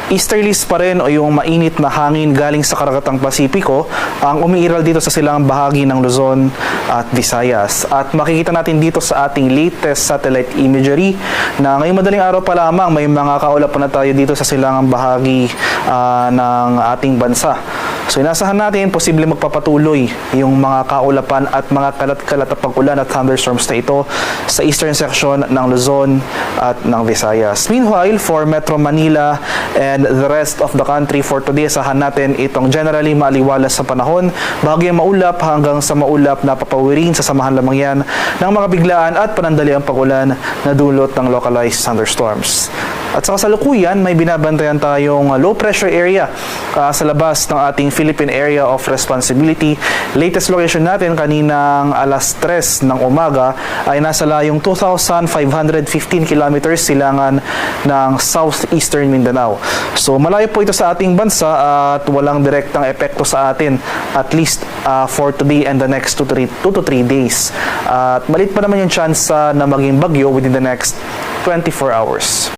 Easterlies pa rin o yung mainit na hangin galing sa karagatang Pasipiko ang umiiral dito sa silangang bahagi ng Luzon at Visayas. At makikita natin dito sa ating latest satellite imagery na ngayong madaling araw pa lamang may mga kaulapan na tayo dito sa silangang bahagi ng ating bansa. So inasahan natin posible magpapatuloy yung mga kaulapan at mga kalat-kalat na pag-ulan at thunderstorms na ito sa eastern section ng Luzon at ng Visayas. Meanwhile, for Metro Manila and the rest of the country for today, asahan natin itong generally maaliwalas sa panahon, bahagyang maulap hanggang sa maulap na papawirin, sasamahan lamang yan ng mga biglaan at panandaliang pag-ulan na dulot ng localized thunderstorms. At sa kasalukuyan, may binabantayan tayong low pressure area sa labas ng ating Philippine Area of Responsibility. Latest location natin kaninang alas 3 ng umaga ay nasa layong 2,515 kilometers silangan ng southeastern Mindanao. So malayo po ito sa ating bansa at walang direktang epekto sa atin at least for today and the next 2 to 3 days. At malit pa naman yung chance na maging bagyo within the next 24 hours.